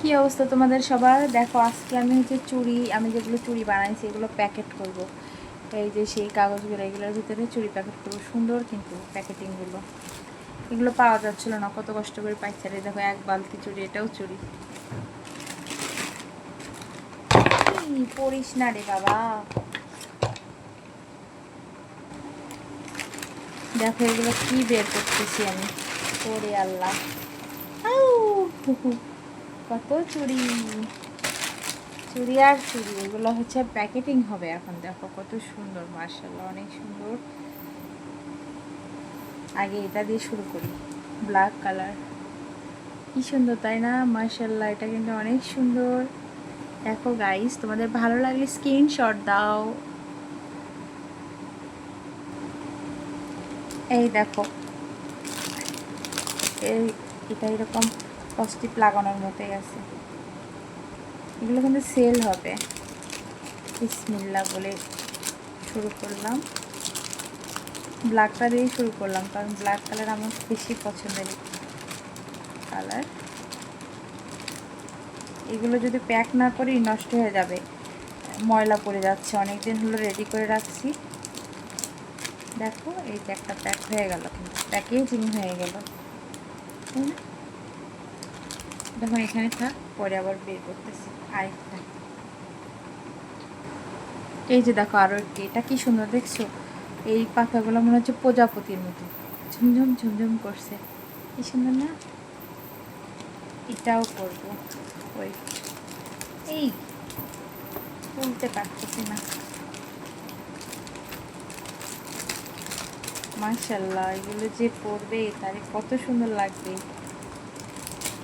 কি অবস্থা তোমাদের সবার? দেখো আজকে আমি হচ্ছে চুড়ি, আমি যেগুলো চুড়ি বানাইছি এগুলো প্যাকেট করব। এই যে সেই কাগজগুলো, এগুলোর ভিতরে চুড়ি প্যাকেট করবো। সুন্দর কিন্তু প্যাকেটিংগুলো, এগুলো পাওয়া যাচ্ছিল না, কত কষ্ট করে পাইছে। আর দেখো এক বালতি চুড়ি, এটাও চুড়ি। পড়িস না রে বাবা। দেখো এগুলো কি বের করতেছি আমি, ওরে আল্লাহ, কত চুড়ি, চুড়ি আর চুড়ি। এগুলো হচ্ছে প্যাকেটিং হবে এখন। দেখো কত সুন্দর, মার্শাল্লাহ অনেক সুন্দর। আগে এটা দিয়ে শুরু করি, ব্ল্যাক কালার, কি সুন্দর তাই না? মার্শাল্লাহ, এটা কিন্তু অনেক সুন্দর। দেখো গাইস, তোমাদের ভালো লাগলে স্ক্রিনশট দাও। এই দেখো, এই এটা এরকম পজিটিভ লাগানোর মতোই আছে। এগুলো কিন্তু সেল হবে। বিসমিল্লাহ বলে শুরু করলাম, ব্ল্যাকটা দিয়েই শুরু করলাম, কারণ ব্ল্যাক কালার আমার বেশি পছন্দের কালার। এগুলো যদি প্যাক না করি নষ্ট হয়ে যাবে, ময়লা পড়ে যাচ্ছে। অনেক দিন হলো রেডি করে রাখছি। দেখো এই যে একটা প্যাক হয়ে গেল, কিন্তু প্যাকেজিং হয়ে গেল, তাই না? দেখো এখানে থাক, পরে আবার বের করতেছি আরেকটা। এই যে দেখো আরও একটি, এটা কি সুন্দর দেখছো? এই পাতাগুলো মনে হচ্ছে প্রজাপতির মতো ঝুমঝুম ঝুমঝুম করছে, কি সুন্দর না? এটাও করবো। ওই এই তুলতে পারতেছি না। মাশাল্লাহ, এগুলো যে পরবে তারে কত সুন্দর লাগবে।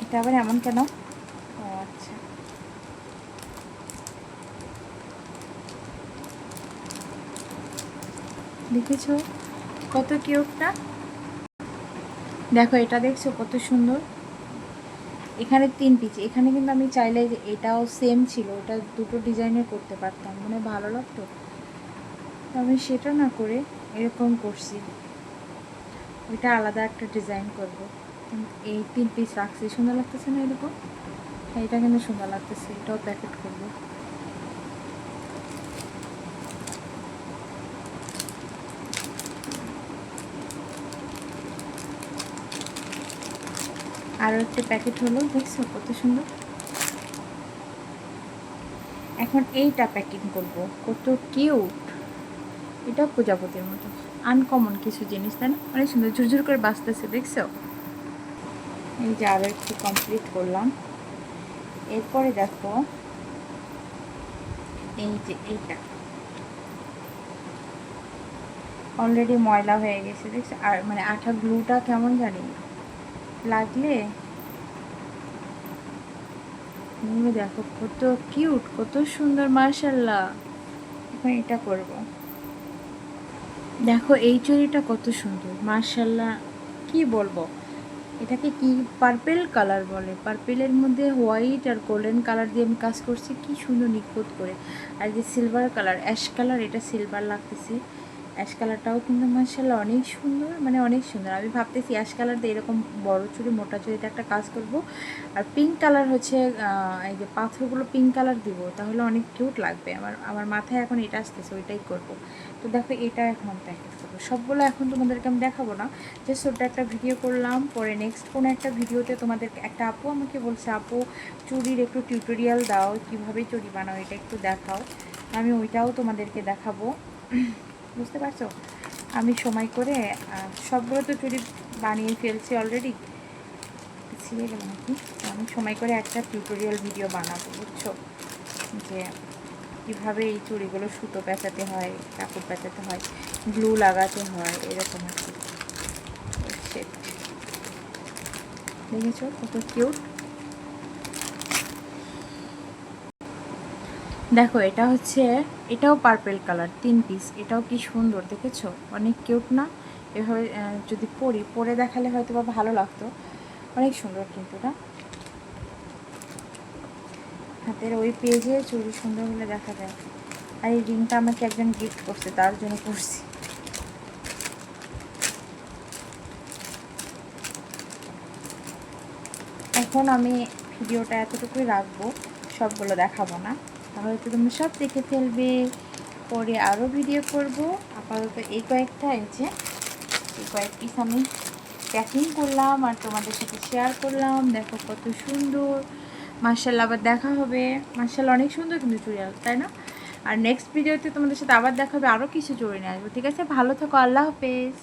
এটা আবার এমন কেন? ও আচ্ছা, দেখেছো কত কিউট না? দেখো এটা দেখছো কত সুন্দর। এখানে 3 পিস, এখানে কিন্তু আমি চাইলে যে এটাও সেম ছিল, ওটা দুটো ডিজাইনের করতে পারতাম, মানে ভালো লাগতো। আমি সেটা না করে এরকম করছি, ওইটা আলাদা একটা ডিজাইন করব। এই 3 পিস রাখছি, সুন্দর লাগতেছে না এরকম? হ্যাঁ, এটা কিন্তু সুন্দর লাগতেছে, এটাও প্যাকেট করব। আরও একটা প্যাকেট হলো, দেখছো কত সুন্দর। এখন এইটা প্যাকিং করব, কত কিউট। এটাও প্রজাপতির মতো, আনকমন কিছু জিনিস, তাই না? অনেক সুন্দর, ঝুরঝুর করে বাঁচতেছে, দেখছো? এই যে আরও একটু কমপ্লিট করলাম। এরপরে দেখো এই যে এইটা অলরেডি ময়লা হয়ে গেছে, দেখছো? আর মানে আঠা গ্লুটা কেমন জানি লাগলে, দেখো কত কিউট, কত সুন্দর, মার্শাল্লাহ। এখন এটা করব। দেখো এই চুড়িটা কত সুন্দর, মার্শাল্লাহ, কি বলবো। এটাকে কি পার্পেল কালার বলে, পার্পেলের মধ্যে হোয়াইট আর গোল্ডেন কালার দিয়ে আমি কাজ করছি, কি সুন্দর নিখুঁত করে। আর যে সিলভার কালার, অ্যাশ কালার, এটা সিলভার লাগতেছে। অ্যাশ কালারটাও কিন্তু মার্শাল্লাহ অনেক সুন্দর, মানে অনেক সুন্দর। আমি ভাবতেছি অ্যাশ কালার দিয়ে এরকম বড় চুড়ি, মোটা চুড়িতে একটা কাজ করব। আর পিঙ্ক কালার হচ্ছে, এই যে পাথরগুলো পিঙ্ক কালার দিব, তাহলে অনেক কিউট লাগবে। আমার মাথায় এখন এটা আসতেছে, ওইটাই করব। তো দেখো এটা এখন প্যাকেট করবো সবগুলো। এখন তোমাদেরকে আমি দেখাবো না, যে ছোট্ট একটা ভিডিও করলাম, পরে নেক্সট কোনো একটা ভিডিওতে তোমাদেরকে, একটা আপু আমাকে বলছে, আপু চুড়ির একটু টিউটোরিয়াল দাও, কীভাবে চুড়ি বানাও এটা একটু দেখাও। আমি ওইটাও তোমাদেরকে দেখাবো, বুঝতে পারছো? আমি সময় করে সবগুলো তো চুড়ি বানিয়ে ফেলছি অলরেডি, ছিঁড়ে গেল নাকি। আমি সময় করে একটা টিউটোরিয়াল ভিডিও বানাবো, বুঝছো? যে কীভাবে এই চুড়িগুলো সুতো পেঁচাতে হয়, কাপড় পেঁচাতে হয়, গ্লু লাগাতে হয়, এরকম আর কি। দেখেছো কত কিউট। দেখো এটা হচ্ছে, এটাও পার্পেল কালার, 3 পিস, এটাও কি সুন্দর দেখেছো, অনেক কিউট না? এভাবে যদি পরে দেখালে হয়তো বা ভালো লাগতো, অনেক সুন্দর কিন্তু না? হাতের ওই পেজে চুড়ি সুন্দর হলে দেখা যায়। আর এই রিংটা আমাকে একজন গিফট করছে, তার জন্য করছি। এখন আমি ভিডিওটা এতটুকুই রাখবো, সবগুলো দেখাবো না, তাহলে তো তোমরা সব দেখে ফেলবে। পরে আরও ভিডিও করব। আপাতত এই কয়েকটা এই কয়েক পিস আমি প্যাকিং করলাম আর তোমাদের সাথে শেয়ার করলাম। দেখো কত সুন্দর, মার্শাল্লাহ। আবার দেখা হবে। মার্শাল্লাহ অনেক সুন্দর কিন্তু চুড়িদার, তাই না? আর নেক্সট ভিডিওতে তোমাদের সাথে আবার দেখা হবে, আরও কিছু চুড়ি নিয়ে আসবো। ঠিক আছে, ভালো থাকো, আল্লাহ হাফেজ।